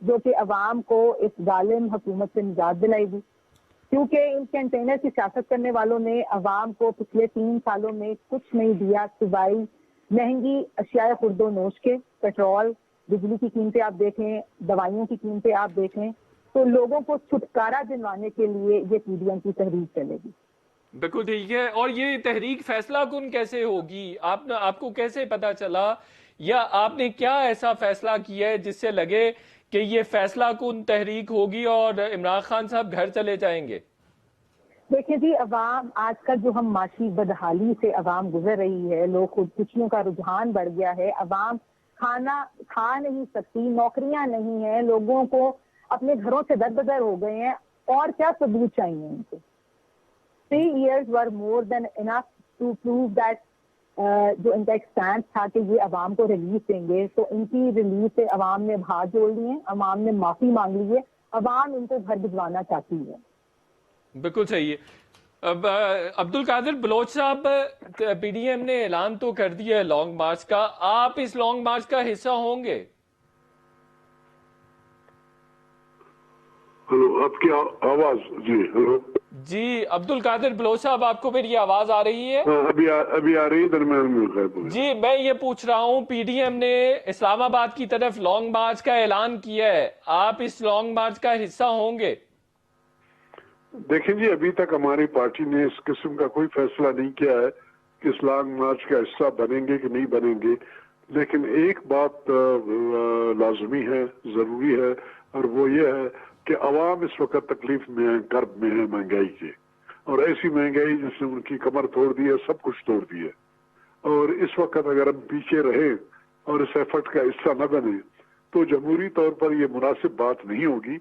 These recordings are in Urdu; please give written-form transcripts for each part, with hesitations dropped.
جو کہ عوام کو اس ظالم حکومت سے نجات دلائے گی، کیونکہ ان کنٹینر کی سیاست کرنے والوں نے عوام کو پچھلے 3 سالوں میں کچھ نہیں دیا سوائے مہنگی اشیاء خرد و نوش کے، پیٹرول، بجلی کی قیمتیں آپ دیکھیں، دوائیوں کی قیمتیں آپ دیکھیں، تو لوگوں کو چھٹکارا دلوانے کے لیے یہ پی ڈی ایم کی تحریک چلے گی۔ بالکل ٹھیک ہے، اور یہ تحریک فیصلہ کن کیسے ہوگی؟ آپ کو کیسے پتا چلا، یا آپ نے کیا ایسا فیصلہ کیا ہے جس سے لگے کہ یہ فیصلہ کن تحریک ہوگی اور عمران خان صاحب گھر چلے جائیں گے؟ دیکھیں جی، عوام آج کل جو ہم معاشی بدحالی سے عوام گزر رہی ہے، لوگ خودکشیوں کا رجحان بڑھ گیا ہے، عوام کھانا کھا نہیں سکتی، نوکریاں نہیں ہیں، لوگوں کو اپنے گھروں سے در بدر ہو گئے ہیں، اور کیا ثبوت چاہیے ان کو؟ 3 years were more than enough to prove that جو ان کا ایک سٹینڈ تھا کہ یہ عوام کو ریلیف دیں گے، تو ان کی ریلیف سے عوام نے ہاتھ جوڑ لیے ہیں، عوام نے معافی مانگ لی ہے، عوام ان کو گھر بھجوانا چاہتی ہے۔ بالکل صحیح ہے۔ اب عبد القادر بلوچ صاحب، پی ڈی ایم نے اعلان تو کر دیا ہے لانگ مارچ کا، آپ اس لانگ مارچ کا حصہ ہوں گے؟ ہلو، آپ کی آواز؟ جی ہلو جی عبد القادر بلوچ صاحب، آپ کو میری آواز آ رہی ہے؟ ہاں، ابھی آ رہی ہے، درمیان میں غائب ہو گئی۔ جی میں یہ پوچھ رہا ہوں، پی ڈی ایم نے اسلام آباد کی طرف لانگ مارچ کا اعلان کیا ہے، آپ اس لانگ مارچ کا حصہ ہوں گے؟ دیکھیں جی، ابھی تک ہماری پارٹی نے اس قسم کا کوئی فیصلہ نہیں کیا ہے کہ اس لانگ مارچ کا حصہ بنیں گے کہ نہیں بنیں گے، لیکن ایک بات لازمی ہے، ضروری ہے، اور وہ یہ ہے کہ عوام اس وقت تکلیف میں ہیں، کرب میں ہے مہنگائی کے، اور ایسی مہنگائی جس نے ان کی کمر توڑ دی ہے، سب کچھ توڑ دی ہے، اور اس وقت اگر ہم پیچھے رہیں اور اس ایفرٹ کا حصہ نہ بنے تو جمہوری طور پر یہ مناسب بات نہیں ہوگی۔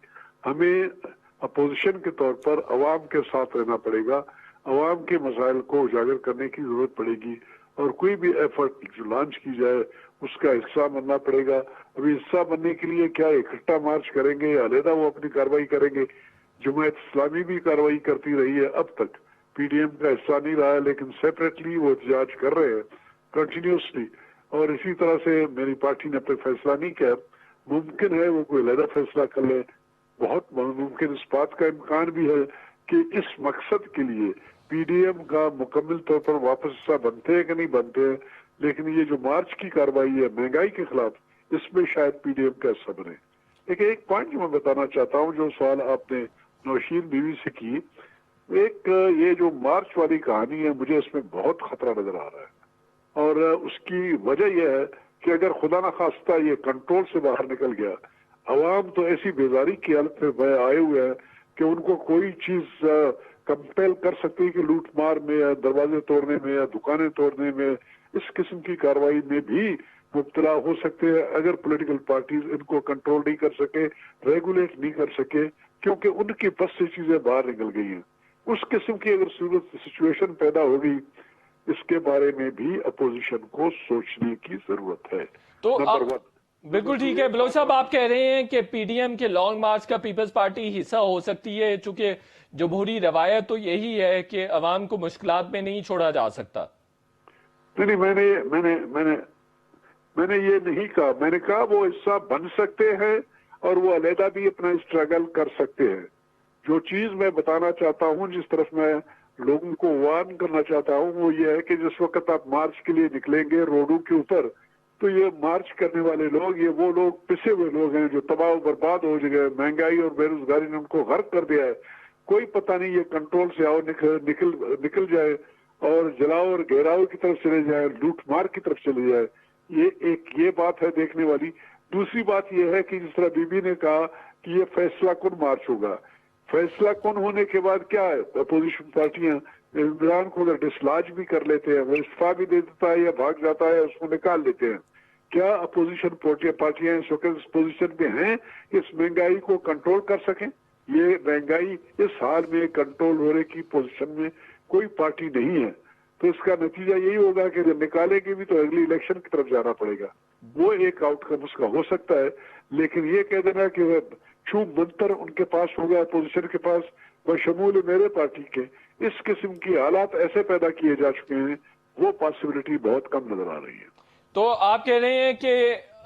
ہمیں اپوزیشن کے طور پر عوام کے ساتھ رہنا پڑے گا، عوام کے مسائل کو اجاگر کرنے کی ضرورت پڑے گی، اور کوئی بھی ایفرٹ جو لانچ کی جائے اس کا حصہ بننا پڑے گا۔ ابھی حصہ بننے کے لیے کیا اکٹھا مارچ کریں گے یا علیحدہ وہ اپنی کارروائی کریں گے؟ جماعت اسلامی بھی کارروائی کرتی رہی ہے، اب تک پی ڈی ایم کا حصہ نہیں رہا ہے، لیکن سیپریٹلی وہ احتجاج کر رہے ہیں کنٹینیوسلی، اور اسی طرح سے میری پارٹی نے اب تک فیصلہ نہیں کیا۔ ممکن ہے وہ کوئی علیحدہ فیصلہ کر لے، بہت ممکن اس بات کا امکان بھی ہے کہ اس مقصد کے لیے پی ڈی ایم کا مکمل طور پر واپس حصہ بنتے ہیں کہ نہیں بنتے ہیں، لیکن یہ جو مارچ کی کارروائی ہے مہنگائی کے خلاف، اس میں شاید پی ڈی ایم کا حصہ بنے۔ لیکن ایک پوائنٹ جو میں بتانا چاہتا ہوں، جو سوال آپ نے نوشین بیوی سے کی، ایک یہ جو مارچ والی کہانی ہے، مجھے اس میں بہت خطرہ نظر آ رہا ہے، اور اس کی وجہ یہ ہے کہ اگر خدا نخواستہ یہ کنٹرول سے باہر نکل گیا، عوام تو ایسی بیزاری کی حالت میں آئے ہوئے ہیں کہ ان کو کوئی چیز کمپیل کر سکتی کہ لوٹ مار میں یا دروازے توڑنے میں یا دکانیں توڑنے میں، اس قسم کی کارروائی میں بھی مبتلا ہو سکتے ہیں اگر پولیٹیکل پارٹیز ان کو کنٹرول نہیں کر سکے، ریگولیٹ نہیں کر سکے، کیونکہ ان کی بس سے چیزیں باہر نکل گئی ہیں۔ اس قسم کی اگر سچویشن پیدا ہوگی، اس کے بارے میں بھی اپوزیشن کو سوچنے کی ضرورت ہے۔ تو نمبر 1۔ بالکل ٹھیک ہے بلوچ صاحب، آپ کہہ رہے ہیں کہ پی ڈی ایم کے لانگ مارچ کا پیپلز پارٹی حصہ ہو سکتی ہے، چونکہ جمہوری روایت تو یہی ہے کہ عوام کو مشکلات میں نہیں چھوڑا جا سکتا۔ نہیں، میں نے یہ نہیں کہا، میں نے کہا وہ حصہ بن سکتے ہیں اور وہ علیحدہ بھی اپنا اسٹرگل کر سکتے ہیں۔ جو چیز میں بتانا چاہتا ہوں، جس طرف میں لوگوں کو وارن کرنا چاہتا ہوں، وہ یہ ہے کہ جس وقت آپ مارچ کے لیے نکلیں گے روڈوں کے اوپر، تو یہ مارچ کرنے والے لوگ، یہ وہ لوگ پسے ہوئے لوگ ہیں جو تباہ و برباد ہو گئے، مہنگائی اور بے روزگاری نے ان کو غرق کر دیا ہے۔ کوئی پتہ نہیں یہ کنٹرول سے آؤ نکل جائے اور جلاؤ اور گھیراؤ کی طرف چلے جائے، لوٹ مار کی طرف چلے جائے۔ یہ بات ہے دیکھنے والی۔ دوسری بات یہ ہے کہ جس طرح بی بی نے کہا کہ یہ فیصلہ کن مارچ ہوگا، فیصلہ کن ہونے کے بعد کیا ہے، اپوزیشن پارٹیاں عمران کو اگر ڈسلاج بھی کر لیتے ہیں، وہ استعفیٰ بھی دے دیتا ہے یا بھاگ جاتا ہے، اس کو نکال لیتے ہیں، کیا اپوزیشن پارٹیاں اس وقت اس پوزیشن پہ ہیں کہ اس مہنگائی کو کنٹرول کر سکیں؟ یہ مہنگائی اس حال میں کنٹرول ہونے کی پوزیشن میں کوئی پارٹی نہیں ہے، تو اس کا نتیجہ یہی ہوگا کہ جب نکالے گی بھی تو اگلی الیکشن کی طرف جانا پڑے گا۔ وہ ایک آؤٹ کم اس کا ہو سکتا ہے، لیکن یہ کہہ دینا کہ وہ چھوب منتر ان کے پاس ہوگا، اپوزیشن کے پاس، بشمول میرے پارٹی کے، اس قسم کی حالات ایسے پیدا کیے جا چکے ہیں، وہ پاسبلٹی بہت کم نظر آ رہی ہے۔ تو آپ کہہ رہے ہیں کہ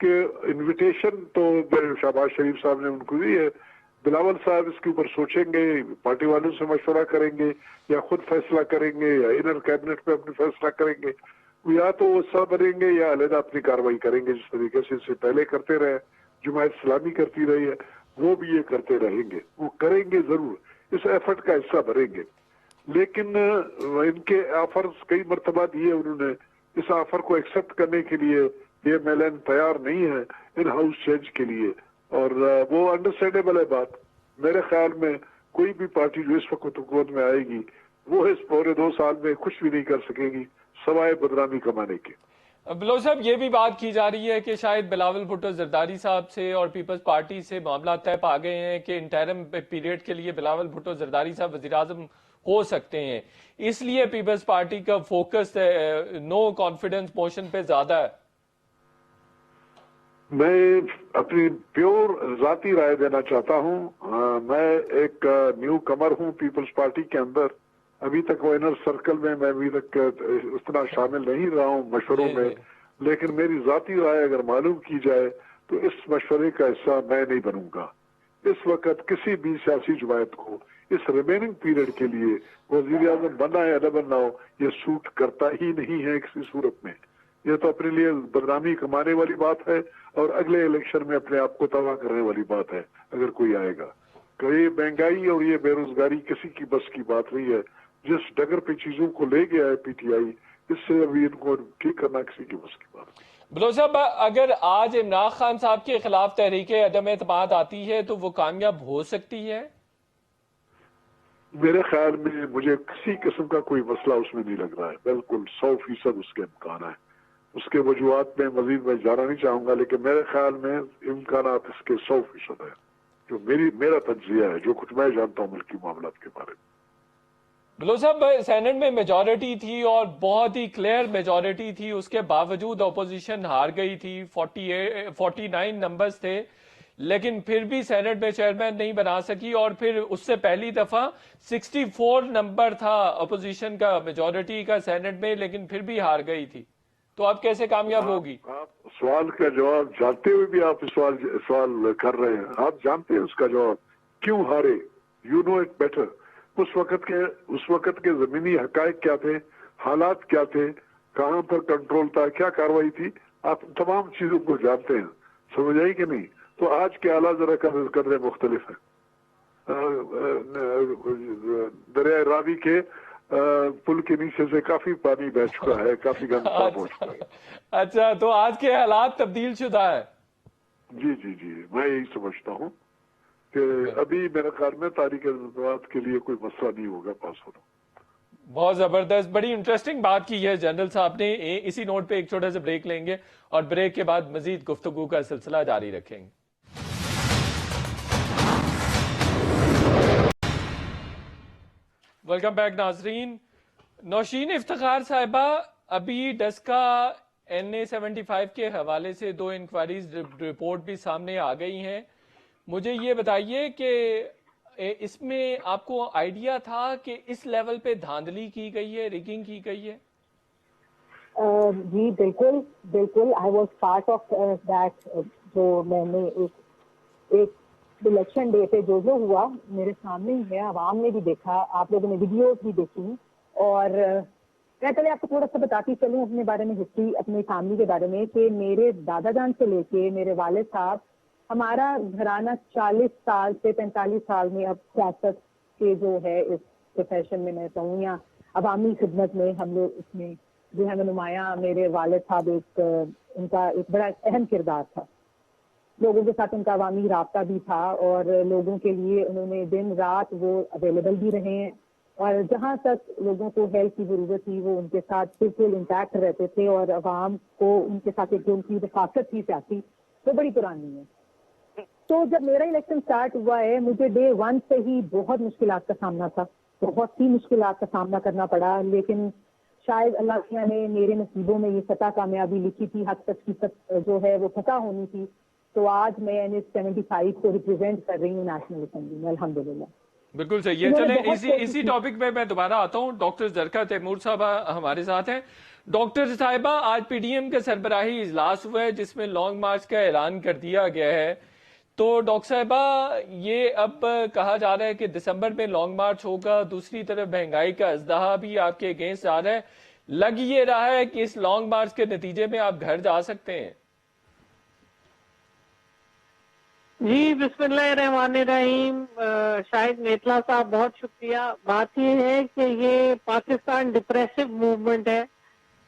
کہ انویٹیشن تو شہباز شریف صاحب نے ان کو دی ہے، بلاول صاحب اس کے اوپر سوچیں گے، پارٹی والوں سے مشورہ کریں گے یا خود فیصلہ کریں گے یا انر کیبنٹ میں اپنے فیصلہ کریں گے، یا تو وہ سب بنیں گے یا علیحدہ اپنی کارروائی کریں گے جس طریقے سے اس سے پہلے کرتے رہے، جماعت اسلامی کرتی رہی ہے، وہ بھی یہ کرتے رہیں گے، وہ کریں گے ضرور، اس ایفرٹ کا حصہ بنیں گے۔ لیکن ان کے آفرز کئی مرتبہ دیے انہوں نے، اس آفر کو ایکسپٹ کرنے کے لیے یہ میلن تیار نہیں ہے ان ہاؤس چینج کے لیے، اور وہ انڈرسٹینڈیبل ہے بات۔ میرے خیال میں کوئی بھی پارٹی جو اس وقت حکومت میں آئے گی وہ اس پورے 2 سال میں کچھ بھی نہیں کر سکے گی سوائے بدنامی کمانے کے۔ بلوچ صاحب یہ بھی بات کی جا رہی ہے کہ شاید بلاول بھٹو زرداری صاحب سے اور پیپلز پارٹی سے معاملات طے پا گئے ہیں کہ انٹرم پیریڈ کے لیے بلاول بھٹو زرداری صاحب وزیراعظم ہو سکتے ہیں، اس لیے پیپلز پارٹی کا فوکس نو کانفیڈنس موشن پہ زیادہ ہے۔ میں اپنی پیور ذاتی رائے دینا چاہتا ہوں، میں ایک نیو کمر ہوں پیپلز پارٹی کے اندر، ابھی تک وہ انر سرکل میں ابھی تک اتنا شامل نہیں رہا ہوں مشوروں میں، لیکن میری ذاتی رائے اگر معلوم کی جائے تو اس مشورے کا حصہ میں نہیں بنوں گا۔ اس وقت کسی بھی سیاسی جماعت کو اس ریمیننگ پیریڈ کے لیے وزیر اعظم بننا ہے یا نہ بننا ہو، یہ سوٹ کرتا ہی نہیں ہے کسی صورت میں۔ یہ تو اپنے لیے بدنامی کمانے والی بات ہے اور اگلے الیکشن میں اپنے آپ کو تباہ کرنے والی بات ہے اگر کوئی آئے گا۔ کہ یہ مہنگائی اور یہ بے روزگاری کسی کی بس کی بات نہیں ہے، جس ڈگر پہ چیزوں کو لے گیا ہے پی ٹی آئی، اس سے ابھی ان کو ٹھیک کرنا کسی کی بس کی بات نہیں۔ بلوچ صاحب اگر آج عمران خان صاحب کے خلاف تحریک عدم اعتماد آتی ہے تو وہ کامیاب ہو سکتی ہے؟ میرے خیال میں مجھے کسی قسم کا کوئی مسئلہ اس میں نہیں لگ رہا ہے، بالکل 100% اس کے امکان ہے۔ اس کے وجوہات میں مزید میں جانا نہیں چاہوں گا، لیکن میرے خیال میں امکانات اس کے 100% ہے، جو میرا تجزیہ ہے، جو کچھ میں جانتا ہوں ملکی معاملات کے بارے میں۔ بلوچ صاحب سینٹ میں میجورٹی تھی اور بہت ہی کلیئر میجورٹی تھی، اس کے باوجود اپوزیشن ہار گئی تھی، 49 نمبرز تھے، لیکن پھر بھی سینٹ میں چیئرمین نہیں بنا سکی، اور پھر اس سے پہلی دفعہ 64 نمبر تھا اپوزیشن کا میجورٹی کا سینٹ میں، لیکن پھر بھی ہار گئی تھی، تو اب کیسے کامیاب ہوگی؟ آپ سوال کا جواب جانتے ہوئے بھی آپ سوال کر رہے ہیں، آپ جانتے ہیں اس کا جواب کیوں ہارے، یو نو اٹ بیٹر۔ اس وقت کے زمینی حقائق کیا تھے، حالات کیا تھے، کہاں پر کنٹرول تھا، کیا کاروائی تھی، آپ تمام چیزوں کو جانتے ہیں، سمجھ آئی کہ نہیں؟ تو آج کے حالات ذرا قدرے مختلف ہیں۔ دریائے راوی کے پل کے نیچے سے کافی پانی بہ چکا ہے، کافی گند پہنچ چکا ہے۔ اچھا، تو آج کے حالات تبدیل شدہ ہے؟ جی جی جی، میں یہی سمجھتا ہوں کہ ابھی میرے خیال میں تاریخ اعتماد کے لیے کوئی مسئلہ نہیں ہوگا پاس ہونا۔ بہت زبردست، بڑی انٹرسٹنگ بات کی ہے جنرل صاحب نے۔ اسی نوٹ پہ ایک چھوٹا سا بریک لیں گے اور بریک کے بعد مزید گفتگو کا سلسلہ جاری رکھیں گے۔ ویلکم بیک ناظرین۔ نوشین افتخار صاحبہ، ابھی ڈسکا NA-75 کے حوالے سے 2 انکوائریز رپورٹ بھی سامنے آ گئی ہیں، مجھے یہ بتائیے کہ اس میں آپ کو آئیڈیا تھا کہ اس لیول پہ دھاندلی کی گئی ہے، ریگنگ کی گئی ہے؟ جی بالکل I was part of that. جو میں نے ایک الیکشن ڈے پہ جو ہوا میرے سامنے ہی ہے، عوام نے بھی دیکھا، آپ لوگوں نے ویڈیوز بھی دیکھی، اور میں پہلے آپ کو تھوڑا سا بتاتی چلوں اپنے بارے میں، ہسٹری اپنی فیملی کے بارے میں، کہ میرے دادا جان سے لے کے میرے والد صاحب، ہمارا گھرانہ 40 سال سے 45 سال میں اب سیاست کے جو ہے اس پروفیشن میں میں کہوں یا عوامی خدمت میں ہم لوگ اس میں جو ہے نمایاں، میرے والد صاحب ان کا ایک بڑا اہم کردار تھا، لوگوں کے ساتھ ان کا عوامی رابطہ بھی تھا، اور لوگوں کے لیے انہوں نے دن رات وہ اویلیبل بھی رہے ہیں، اور جہاں تک لوگوں کو ہیلپ کی ضرورت تھی وہ ان کے ساتھ بالکل انٹیکٹ رہتے تھے، اور عوام کو ان کے ساتھ ایک جو ان کی رفاقت تھی سیاسی وہ بڑی پرانی ہے۔ تو جب میرا الیکشن سٹارٹ ہوا ہے، مجھے ڈے 1 سے ہی بہت مشکلات کا سامنا تھا، بہت سی مشکلات کا سامنا کرنا پڑا، لیکن شاید اللہ تعالیٰ نے میرے نصیبوں میں یہ فتح کامیابی لکھی تھی، حد تک کی جو ہے وہ فتح ہونی تھی، تو آج میں NA-75 کو ریپرزینٹ کر رہی ہوں نیشنل اسمبلی میں، الحمدللہ۔ بالکل صحیح ہے۔ چلیں اسی ٹاپک پہ میں دوبارہ آتا ہوں، ڈاکٹر زرکا تیمور صاحبہ ہمارے ساتھ ہیں۔ ڈاکٹر صاحبہ، آج پی ڈی ایم کا سربراہی اجلاس ہوا ہے جس میں لانگ مارچ کا اعلان کر دیا گیا ہے. تو ڈاکٹر صاحبہ، یہ اب کہا جا رہا ہے کہ دسمبر میں لانگ مارچ ہوگا. دوسری طرف مہنگائی کا ازدہا بھی آپ کے اگینسٹ آ رہا ہے. لگ یہ رہا ہے کہ اس لانگ مارچ کے نتیجے میں آپ گھر جا سکتے ہیں. جی بسم اللہ الرحمن الرحیم. شاہد میتلا صاحب بہت شکریہ. بات یہ ہے کہ یہ پاکستان ڈپریسو موومنٹ ہے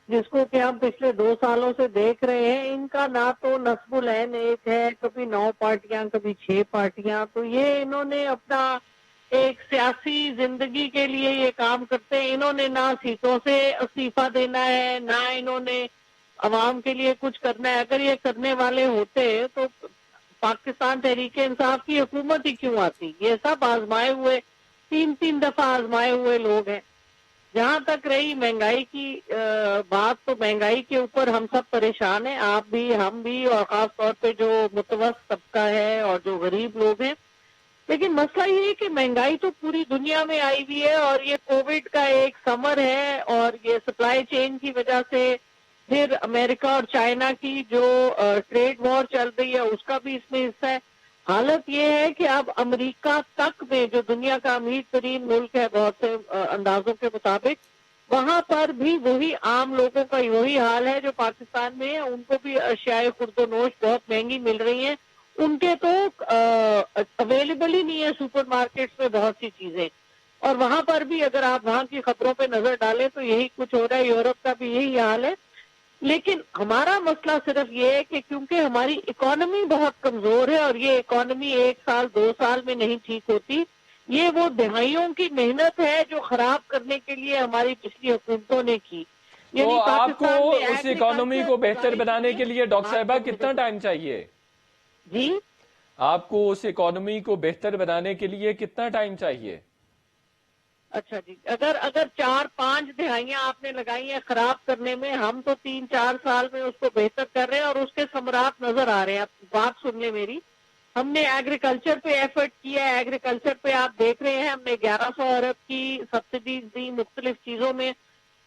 جس کو کہ ہم پچھلے 2 سالوں سے دیکھ رہے ہیں. ان کا نہ تو نصب العین ایک ہے، کبھی 9 پارٹیاں کبھی 6 پارٹیاں. تو یہ انہوں نے اپنا ایک سیاسی زندگی کے لیے یہ کام کرتے ہیں. انہوں نے نہ سیٹوں سے استعفیٰ دینا ہے، نہ انہوں نے عوام کے لیے کچھ کرنا ہے. اگر یہ کرنے والے ہوتے تو پاکستان تحریک انصاف کی حکومت ہی کیوں آتی؟ یہ سب آزمائے ہوئے، 3 دفعہ آزمائے ہوئے لوگ ہیں. جہاں تک رہی مہنگائی کی بات، تو مہنگائی کے اوپر ہم سب پریشان ہیں، آپ بھی ہم بھی، اور خاص طور پہ جو متوسط طبقہ ہے اور جو غریب لوگ ہیں. لیکن مسئلہ یہ ہے کہ مہنگائی تو پوری دنیا میں آئی ہوئی ہے، اور یہ کووڈ کا ایک سمر ہے، اور یہ سپلائی چین کی وجہ سے پھر امریکہ اور چائنا کی جو ٹریڈ وار چل رہی ہے اس کا بھی اس میں حصہ ہے. حالت یہ ہے کہ اب امریکہ تک میں، جو دنیا کا امیر ترین ملک ہے بہت سے اندازوں کے مطابق، وہاں پر بھی وہی عام لوگوں کا وہی حال ہے جو پاکستان میں ہے. ان کو بھی اشیاء خورد و نوش بہت مہنگی مل رہی ہیں. ان کے تو اویلیبل ہی نہیں ہے سپر مارکیٹس میں بہت سی چیزیں. اور وہاں پر بھی اگر آپ وہاں کی خبروں پہ نظر ڈالیں تو یہی کچھ ہو رہا ہے. یورپ کا بھی یہی حال ہے. لیکن ہمارا مسئلہ صرف یہ ہے کہ کیونکہ ہماری اکانومی بہت کمزور ہے، اور یہ اکانومی 1 سال 2 سال میں نہیں ٹھیک ہوتی. یہ وہ دہائیوں کی محنت ہے جو خراب کرنے کے لیے ہماری پچھلی حکومتوں نے کی. تو آپ کو پاکستان میں اس اکانومی کو بہتر بنانے کے لیے ڈاکٹر صاحبہ کتنا ٹائم چاہیے؟ جی آپ کو اس اکانومی کو بہتر بنانے کے لیے کتنا ٹائم چاہیے؟ اچھا جی، اگر 4-5 دہائیاں آپ نے لگائی ہیں خراب کرنے میں، ہم تو 3-4 سال میں اس کو بہتر کر رہے ہیں اور اس کے ثمرات نظر آ رہے ہیں. آپ بات سن لیں میری. ہم نے ایگریکلچر پہ ایفرٹ کیا ہے. ایگریکلچر پہ آپ دیکھ رہے ہیں ہم نے 1100 ارب کی سبسڈیز دی مختلف چیزوں میں.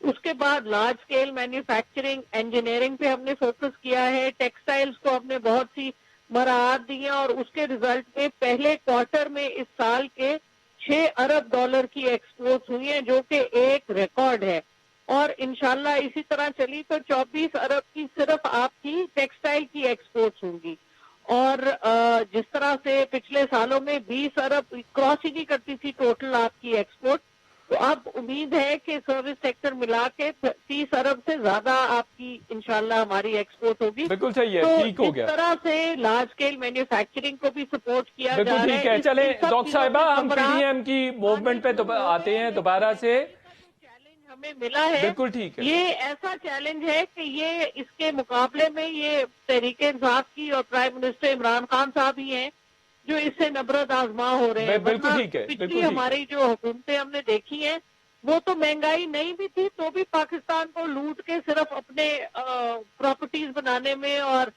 اس کے بعد لارج سکیل مینوفیکچرنگ انجینئرنگ پہ ہم نے فوکس کیا ہے. ٹیکسٹائلز کو ہم نے بہت سی مراعات دی ہیں، اور اس کے ریزلٹ میں پہلے کوارٹر میں اس سال کے 6 ارب ڈالر کی ایکسپورٹ ہوئی ہیں، جو کہ ایک ریکارڈ ہے. اور انشاءاللہ اسی طرح چلی تو 24 ارب کی صرف آپ کی ٹیکسٹائل کی ایکسپورٹس ہوں گی. اور جس طرح سے پچھلے سالوں میں 20 ارب کراس ہی نہیں کرتی تھی ٹوٹل آپ کی ایکسپورٹ، تو اب امید ہے کہ سروس سیکٹر ملا کے 30 ارب سے زیادہ آپ کی انشاءاللہ ہماری ایکسپورٹ ہوگی. بالکل صحیح ہے، تو ٹھیک ہو گیا. اس طرح سے لارج اسکیل مینوفیکچرنگ کو بھی سپورٹ کیا بالکل جا رہا ٹھیک ہے. ہے. چلیں ان سب ڈاکٹر چیزوں صاحبہ، کے ہم پی ڈی ایم کی موومنٹ پہ آتے ہیں دوبارہ سے. چیلنج ہمیں ملا ہے. بالکل ٹھیک ہے. یہ ایسا چیلنج ہے کہ یہ اس کے مقابلے میں یہ تحریک انصاف کی اور پرائم منسٹر عمران خان صاحب ہی ہیں جو اس سے نبرد آزما ہو رہے ہیں. بالکل ورنہ ٹھیک ہے، بالکل پچھلی ٹھیک ہے. ہماری جو حکومتیں ہم نے دیکھی ہیں وہ تو مہنگائی نہیں بھی تھی تو بھی پاکستان کو لوٹ کے صرف اپنے پراپرٹیز بنانے میں اور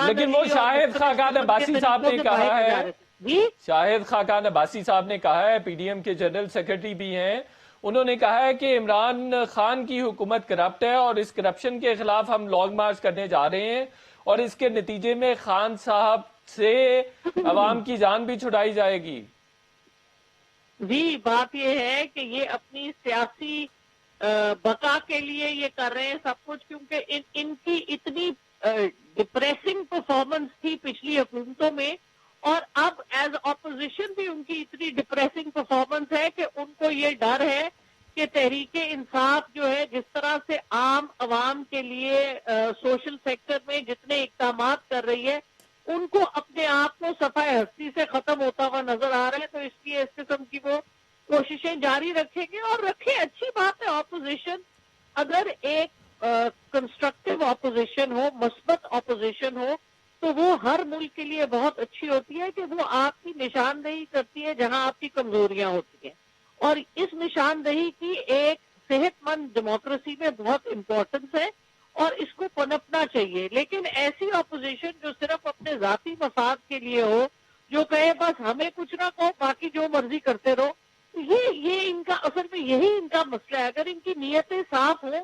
لیکن وہ شاہد خاقان عباسی صاحب نے کہا ہے، جی شاہد خاقان عباسی صاحب نے کہا ہے، پی ڈی ایم کے جنرل سیکرٹری بھی ہیں، انہوں نے کہا ہے کہ عمران خان کی حکومت کرپٹ ہے اور اس کرپشن کے خلاف ہم لانگ مارچ کرنے جا رہے ہیں، اور اس کے نتیجے میں خان صاحب سے عوام کی جان بھی چھڑائی جائے گی. جی بات یہ ہے کہ یہ اپنی سیاسی بقا کے لیے یہ کر رہے ہیں سب کچھ، کیونکہ ان کی اتنی ڈپریسنگ پرفارمنس تھی پچھلی حکومتوں میں، اور اب ایز اپوزیشن بھی ان کی اتنی ڈپریسنگ پرفارمنس ہے کہ ان کو یہ ڈر ہے کہ تحریک انصاف جو ہے جس طرح سے عام عوام کے لیے سوشل سیکٹر میں جتنے اقدامات کر رہی ہے ان کو اپنے آپ کو صفحہ ہستی سے ختم ہوتا ہوا نظر آ رہا ہے. تو اس لیے اس قسم کی وہ کوششیں جاری رکھیں گے، اور رکھیں. اچھی بات ہے اپوزیشن، اگر ایک کنسٹرکٹیو اپوزیشن ہو، مثبت اپوزیشن ہو، تو وہ ہر ملک کے لیے بہت اچھی ہوتی ہے کہ وہ آپ کی نشاندہی کرتی ہے جہاں آپ کی کمزوریاں ہوتی ہیں. اور اس نشاندہی کی ایک صحت مند ڈیموکریسی میں بہت امپورٹنس ہے اور اس کو پنپنا چاہیے. لیکن ایسی اپوزیشن جو صرف اپنے ذاتی مفاد کے لیے ہو، جو کہے بس ہمیں کچھ نہ کہو باقی جو مرضی کرتے رہو، یہ ان کا اصل میں یہی ان کا مسئلہ ہے. اگر ان کی نیتیں صاف ہوں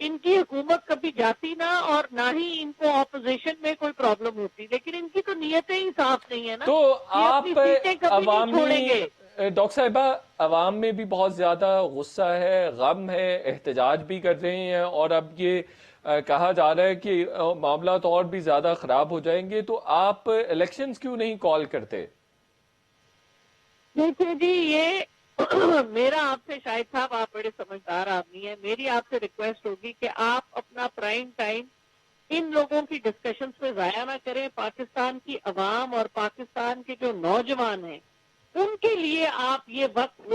ان کی حکومت کبھی جاتی نہ اور نہ ہی ان کو اپوزیشن میں کوئی پرابلم ہوتی, لیکن ان کی تو نیتیں ہی صاف نہیں ہے نا. تو یہ آپ اپنی سیٹیں کبھی نہیں چھوڑیں عوامی گے. ڈاکٹر صاحبہ عوام میں بھی بہت زیادہ غصہ ہے, غم ہے, احتجاج بھی کر رہے ہیں, اور اب یہ کہا جا رہا ہے کہ معاملات اور بھی زیادہ خراب ہو جائیں گے, تو آپ الیکشنز کیوں نہیں کال کرتے؟ دیکھیں جی, یہ میرا آپ سے, شاہد صاحب آپ بڑے سمجھدار آدمی ہیں, میری آپ سے ریکویسٹ ہوگی کہ آپ اپنا پرائم ٹائم ان لوگوں کی ڈسکشنز پہ ضائع نہ کریں. پاکستان کی عوام اور پاکستان کے جو نوجوان ہیں ان کے لیے آپ یہ وقت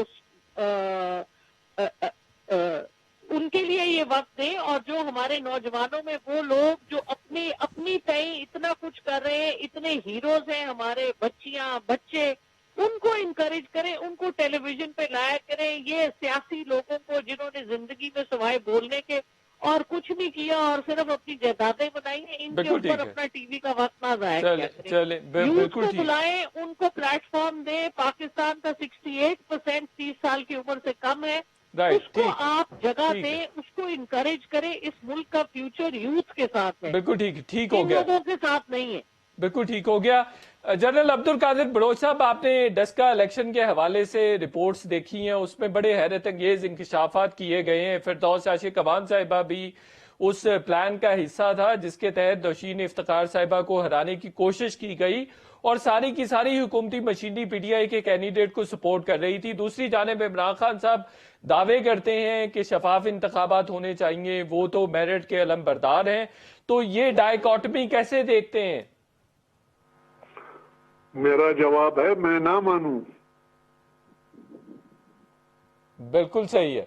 ان کے لیے یہ وقت دیں, اور جو ہمارے نوجوانوں میں وہ لوگ جو اپنی تئیں اتنا کچھ کر رہے ہیں, اتنے ہیروز ہیں ہمارے, بچیاں بچے, ان کو انکریج کریں, ان کو ٹیلی ویژن پہ لایا کریں. یہ سیاسی لوگوں کو جنہوں نے زندگی میں سوائے بولنے کے اور کچھ نہیں کیا اور صرف اپنی جائیدادیں بنائی ہیں, ان کے بالکل ٹھیک اوپر ہے, اپنا ٹی وی کا وقت نہ ضائع کیا کریں. چلے یوتھ بالکل کو ٹھیک. بلائیں, ان کو پلیٹ فارم دیں. پاکستان کا 68% 30 سال کی عمر سے کم ہے, رائٹ, اس کو ٹھیک آپ جگہ ٹھیک ہے, دیں, اس کو انکریج کریں. اس ملک کا فیوچر یوتھ کے ساتھ ہے, بالکل ٹھیک ہو ان گیا, لوگوں کے ساتھ نہیں ہے. بالکل ٹھیک ہو گیا. جنرل عبدالقادر بلوچ صاحب, آپ نے ڈسکا الیکشن کے حوالے سے رپورٹس دیکھی ہیں, اس میں بڑے حیرت انگیز انکشافات کیے گئے ہیں. فردوس عاشق امان صاحبہ بھی اس پلان کا حصہ تھا جس کے تحت نوشین افتخار صاحبہ کو ہرانے کی کوشش کی گئی, اور ساری کی ساری حکومتی مشینری پی ٹی آئی کے کینڈیڈیٹ کو سپورٹ کر رہی تھی. دوسری جانب عمران خان صاحب دعوے کرتے ہیں کہ شفاف انتخابات ہونے چاہیے, وہ تو میرٹ کے علم بردار ہیں. تو یہ ڈائیکاٹمی کیسے دیکھتے ہیں؟ میرا جواب ہے میں نہ مانوں. بالکل صحیح ہے.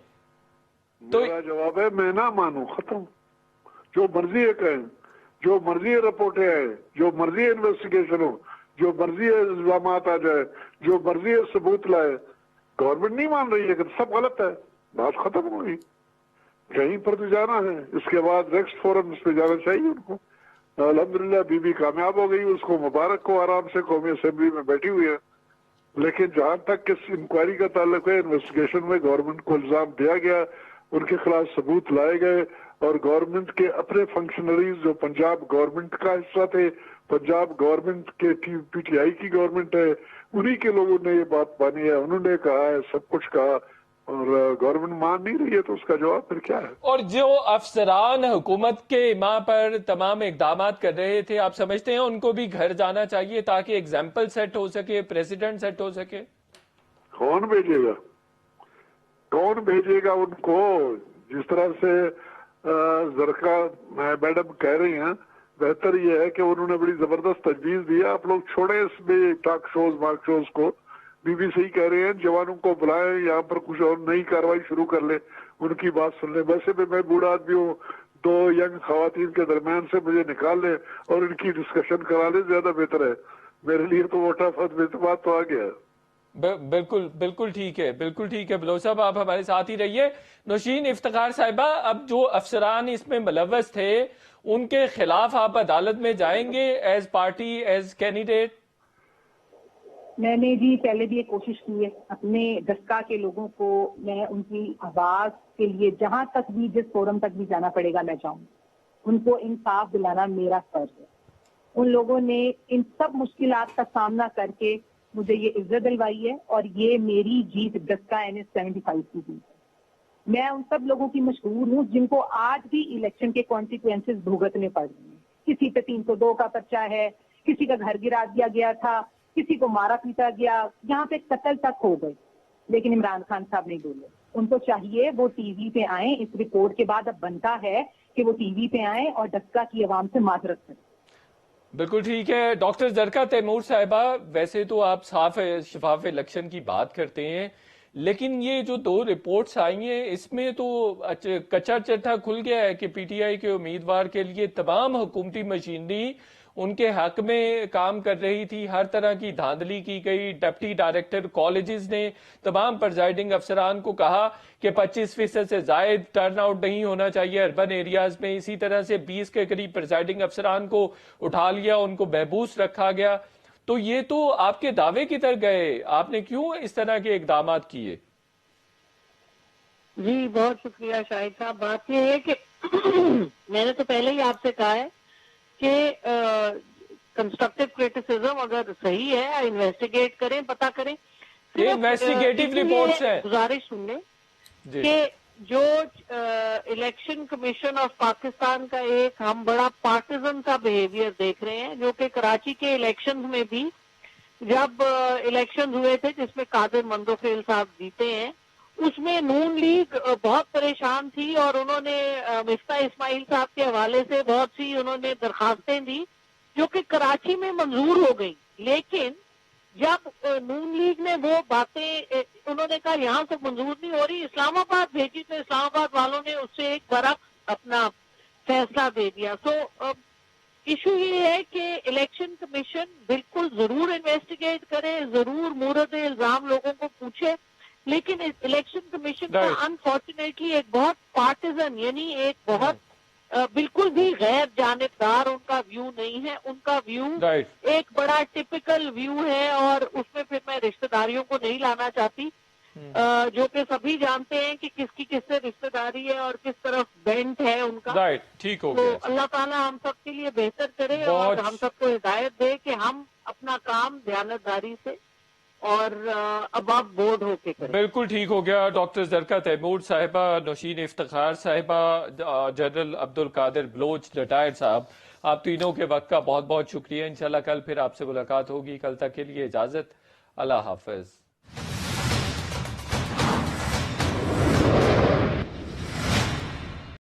میرا جواب ہے میں نہ مانوں, ختم. جو مرضی ہے کہیں, جو مرضی رپورٹیں آئیں, جو مرضی انویسٹیگیشن ہو, جو مرضی الزامات آ جائے, جو مرضی ثبوت لائے, گورنمنٹ نہیں مان رہی ہے کہ سب غلط ہے, بات ختم ہوگی. کہیں پر تو جانا ہے, اس کے بعد نیکسٹ فورم پہ جانا چاہیے ان کو. الحمدللہ بی بی کامیاب ہو گئی, اس کو مبارک ہو, آرام سے قومی اسمبلی میں بیٹھی ہوئی ہے. لیکن جہاں تک اس انکوائری کا تعلق ہے, انویسٹیگیشن میں گورنمنٹ کو الزام دیا گیا, ان کے خلاف ثبوت لائے گئے, اور گورنمنٹ کے اپنے فنکشنریز جو پنجاب گورنمنٹ کا حصہ تھے, پنجاب گورنمنٹ کے پی ٹی آئی کی گورنمنٹ ہے, انہی کے لوگوں نے یہ بات مانی ہے, انہوں نے کہا ہے, سب کچھ کہا, اور گورنمنٹ مان نہیں رہی ہے, تو اس کا جواب پھر کیا ہے؟ اور جو افسران حکومت کے ماں پر تمام اقدامات کر رہے تھے, آپ سمجھتے ہیں ان کو بھی گھر جانا چاہیے تاکہ ایگزامپل سیٹ ہو سکے, پریزیڈنٹ سیٹ ہو سکے؟ کون بھیجے گا, کون بھیجے گا ان کو؟ جس طرح سے زرقا میڈم کہہ رہی ہیں, بہتر یہ ہے کہ انہوں نے بڑی زبردست تجویز دی ہے, آپ لوگ چھوڑیں اس میں ٹاک شوز مارک شوز کو. بی بی سی کہہ رہے ہیں جوانوں کو بلائیں, یہاں پر کچھ اور نئی کاروائی شروع کر لیں, ان کی بات سن لیں. ویسے بھی میں بوڑھا آدمی ہوں, دو ینگ خواتین کے درمیان سے مجھے نکال لیں اور ان کی ڈسکشن کرا لیں, زیادہ بہتر ہے میرے لیے. تو ووٹا فت اعتماد تو آ گیا. بالکل ٹھیک ہے, بالکل ٹھیک ہے. بلوچ صاحب آپ ہمارے ساتھ ہی رہیے. نوشین افتخار صاحبہ, اب جو افسران اس میں ملوث تھے ان کے خلاف آپ عدالت میں جائیں گے ایز پارٹی, ایز کینڈیڈیٹ؟ میں نے جی پہلے بھی یہ کوشش کی ہے, اپنے دسکا کے لوگوں کو میں ان کی آواز کے لیے جہاں تک بھی, جس فورم تک بھی جانا پڑے گا میں جاؤں. ان کو انصاف دلانا میرا فرض ہے. ان لوگوں نے ان سب مشکلات کا سامنا کر کے مجھے یہ عزت دلوائی ہے, اور یہ میری جیت دسکا NS-75 کی جیت ہے. میں ان سب لوگوں کی مشہور ہوں جن کو آج بھی الیکشن کے کانسیکوینسز بھگتنے پڑ رہے ہیں. کسی پہ 302 کا پرچہ ہے, کسی کا گھر گرا دیا گیا تھا, کسی کو مارا پیٹا گیا, یہاں پہ قتل تک ہو گئے. لیکن عمران خان صاحب نہیں بولے. ان کو چاہیے وہ ٹی وی پہ آئیں, اس رپورٹ کے بعد اب بنتا ہے کہ وہ ٹی وی پہ آئیں اور دسکا کی عوام سے معذرت کریں. بالکل ٹھیک ہے. ڈاکٹر زرقا تیمور صاحبہ, ویسے تو آپ صاف شفاف الیکشن کی بات کرتے ہیں, لیکن یہ جو 2 رپورٹس آئی ہیں اس میں تو کچا چٹھا کھل گیا ہے کہ پی ٹی آئی کے امیدوار کے لیے تمام حکومتی مشینری ان کے حق میں کام کر رہی تھی, ہر طرح کی دھاندلی کی گئی. ڈپٹی ڈائریکٹر کالجز نے تمام پریزائڈنگ افسران کو کہا کہ 25% سے زائد ٹرن آؤٹ نہیں ہونا چاہیے اربن ایریاز میں. اسی طرح سے 20 کے قریب پریزائڈنگ افسران کو اٹھا لیا, ان کو محبوس رکھا گیا. تو یہ تو آپ کے دعوے کی طرح گئے, آپ نے کیوں اس طرح کے اقدامات کیے؟ جی بہت شکریہ شاہد صاحب. بات یہ ہے کہ میں نے تو پہلے ہی آپ سے کہا ہے کہ کنسٹرکٹیو کرٹیسزم اگر صحیح ہے انویسٹیگیٹ کریں, پتہ کریں. یہ انویسٹیگیٹو رپورٹس ہیں. گزارش سن لیں کہ جو الیکشن کمیشن آف پاکستان کا ایک ہم بڑا پارٹیزن کا بیہیویئر دیکھ رہے ہیں, جو کہ کراچی کے الیکشن میں بھی جب الیکشن ہوئے تھے جس میں قادر مندوفیل صاحب جیتے ہیں, اس میں نون لیگ بہت پریشان تھی اور انہوں نے مفتاح اسماعیل صاحب کے حوالے سے بہت سی انہوں نے درخواستیں دی جو کہ کراچی میں منظور ہو گئی. لیکن جب نون لیگ نے وہ باتیں انہوں نے کہا یہاں سے منظور نہیں ہو رہی, اسلام آباد بھیجی تو اسلام آباد والوں نے اس سے ایک برعکس اپنا فیصلہ دے دیا. سو ایشو یہ ہے کہ الیکشن کمیشن بالکل ضرور انویسٹیگیٹ کرے, ضرور مورد الزام لوگوں کو پوچھے, لیکن الیکشن کمیشن کا انفارچونیٹلی ایک بہت پارٹیزن یعنی ایک بہت بالکل بھی غیر جانبدار ان کا ویو نہیں ہے. ان کا ویو ایک بڑا ٹپیکل ویو ہے اور اس میں پھر میں رشتہ داریوں کو نہیں لانا چاہتی, جو کہ سبھی جانتے ہیں کہ کس کی کس سے رشتہ داری ہے اور کس طرف بینٹ ہے ان کا. ٹھیک ہو تو گیا. اللہ تعالیٰ ہم سب کے لیے بہتر کرے اور ہم سب کو ہدایت دے کہ ہم اپنا کام دیانتداری سے اور اب آپ بورڈ ہو کے کریں. بالکل ٹھیک ہو گیا. ڈاکٹر زرقا تیمور صاحبہ, نوشین افتخار صاحبہ, جنرل عبدالقادر بلوچ ریٹائرڈ صاحب, آپ تینوں کے وقت کا بہت بہت شکریہ. انشاءاللہ کل پھر آپ سے ملاقات ہوگی. کل تک کے لیے اجازت, اللہ حافظ.